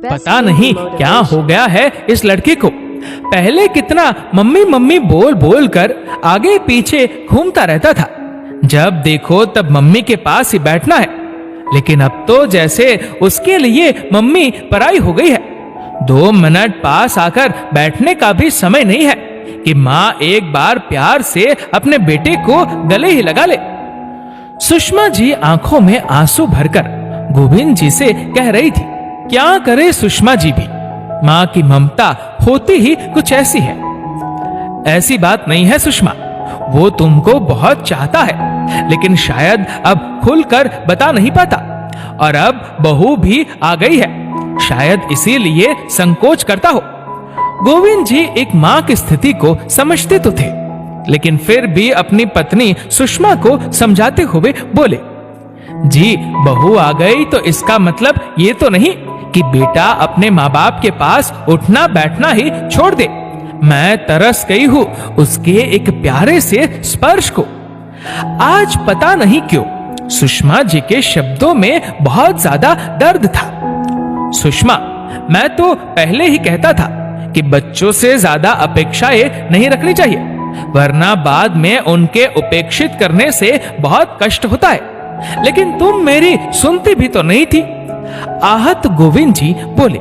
पता नहीं क्या हो गया है इस लड़के को। पहले कितना मम्मी मम्मी बोल बोल कर आगे पीछे घूमता रहता था, जब देखो तब मम्मी के पास ही बैठना है। लेकिन अब तो जैसे उसके लिए मम्मी पराई हो गई है। 2 मिनट पास आकर बैठने का भी समय नहीं है कि माँ एक बार प्यार से अपने बेटे को गले ही लगा ले। सुषमा जी आंखों में आंसू भरकर गोविंद जी से कह रही थी, क्या करे सुषमा जी भी, माँ की ममता होती ही कुछ ऐसी है। ऐसी बात नहीं है सुषमा, वो तुमको बहुत चाहता है, लेकिन शायद अब खुलकर बता नहीं पाता। और अब बहू भी आ गई है, शायद इसीलिए संकोच करता हो। गोविंद जी एक माँ की स्थिति को समझते तो थे, लेकिन फिर भी अपनी पत्नी सुषमा को समझाते हुए बोले, जी बहू आ गई तो इसका मतलब ये तो नहीं कि बेटा अपने माँ बाप के पास उठना बैठना ही छोड़ दे। मैं तरस गई हूँ उसके एक प्यारे से स्पर्श को। आज पता नहीं क्यों सुषमा जी के शब्दों में बहुत ज्यादा दर्द था। सुषमा, मैं तो पहले ही कहता था कि बच्चों से ज्यादा अपेक्षाएं नहीं रखनी चाहिए, वरना बाद में उनके उपेक्षित करने से बहुत कष्ट होता है। लेकिन तुम मेरी सुनती भी तो नहीं थी। आहत गोविंद जी बोले।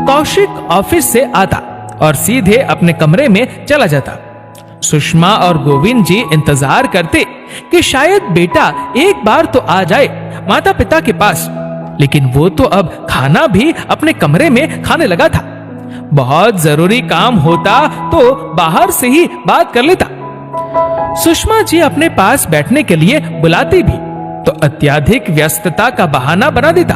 कौशिक ऑफिस से आता और सीधे अपने कमरे में चला जाता। सुषमा और गोविंद जी इंतजार करते कि शायद बेटा एक बार तो आ जाए माता पिता के पास, लेकिन वो तो अब खाना भी अपने कमरे में खाने लगा था। बहुत जरूरी काम होता तो बाहर से ही बात कर लेता। सुषमा जी अपने पास बैठने के लिए बुलाती भी तो अत्यधिक व्यस्तता का बहाना बना देता।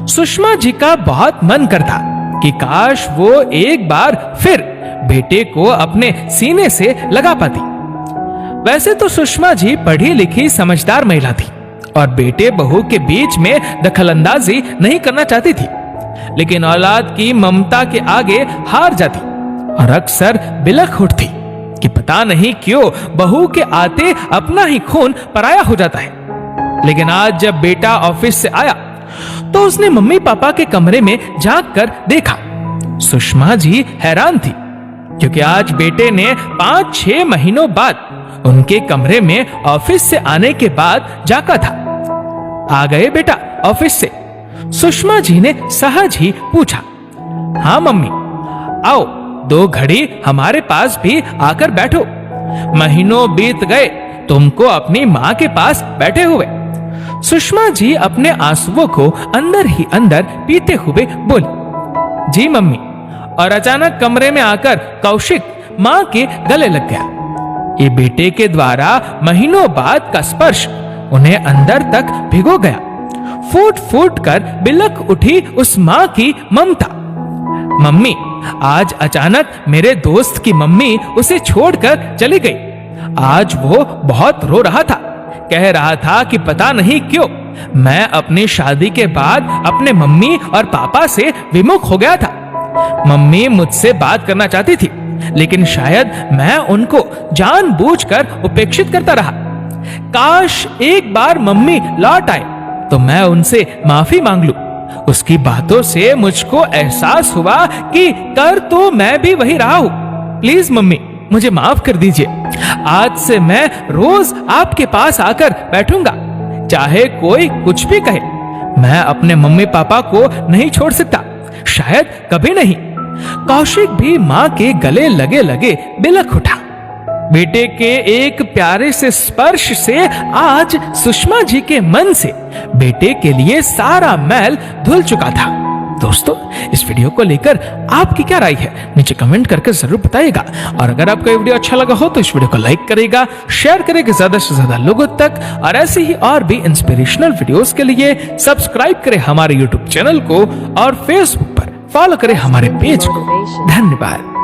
सुषमा जी का बहुत मन करता कि काश वो एक बार फिर बेटे को अपने सीने से लगा पाती। वैसे तो सुषमा जी पढ़ी लिखी समझदार महिला थी और बेटे बहू के बीच में दखलंदाजी नहीं करना चाहती थी, लेकिन औलाद की ममता के आगे हार जाती और अक्सर बिलख उठती कि पता नहीं क्यों बहू के आते अपना ही खून पराया हो जाता है। लेकिन आज जब बेटा ऑफिस से आया तो उसने मम्मी पापा के कमरे में झांक कर देखा। सुषमा जी हैरान थी, क्योंकि आज बेटे ने 5-6 महीनों बाद उनके कमरे में ऑफिस से आने के बाद झांका था। आ गए बेटा ऑफिस से? सुषमा जी ने सहज ही पूछा। हाँ मम्मी, आओ 2 घड़ी हमारे पास भी आकर बैठो। महीनों बीत गए तुमको अपनी माँ के पास बैठे हुए। सुषमा जी अपने आंसुओं को अंदर ही अंदर पीते हुए बोली, जी मम्मी। और अचानक कमरे में आकर कौशिक माँ के गले लग गया। ये बेटे के द्वारा महीनों बाद का स्पर्श उन्हें अंदर तक भिगो गया। फूट फूट कर बिलख उठी उस माँ की ममता। मम्मी, आज अचानक मेरे दोस्त की मम्मी उसे छोड़कर चली गई। आज वो बहुत रो रहा था, कह रहा था कि पता नहीं क्यों मैं अपनी शादी के बाद अपने मम्मी और पापा से विमुख हो गया था। मम्मी मुझसे बात करना चाहती थी, लेकिन शायद मैं उनको जानबूझकर उपेक्षित करता रहा। काश एक बार मम्मी लौट आए तो मैं उनसे माफी मांग लूं। उसकी बातों से मुझको एहसास हुआ कि कर तो मैं भी वही रहा हूं। प्लीज मम्मी, मुझे माफ कर दीजिए। आज से मैं रोज आपके पास आकर बैठूंगा, चाहे कोई कुछ भी कहे। मैं अपने मम्मी पापा को नहीं छोड़ सकता, शायद कभी नहीं। कौशिक भी माँ के गले लगे लगे बिलख उठा। बेटे के एक प्यारे से स्पर्श से आज सुषमा जी के मन से बेटे के लिए सारा मैल धुल चुका था। दोस्तों, इस वीडियो को लेकर आपकी क्या राय है नीचे कमेंट करके जरूर बताइएगा। और अगर आपको ये वीडियो अच्छा लगा हो तो इस वीडियो को लाइक करेगा, शेयर करेगा ज्यादा से ज्यादा लोगों तक। और ऐसे ही और भी इंस्पिरेशनल वीडियोस के लिए सब्सक्राइब करें हमारे यूट्यूब चैनल को और फेसबुक पर फॉलो करें हमारे पेज को। धन्यवाद।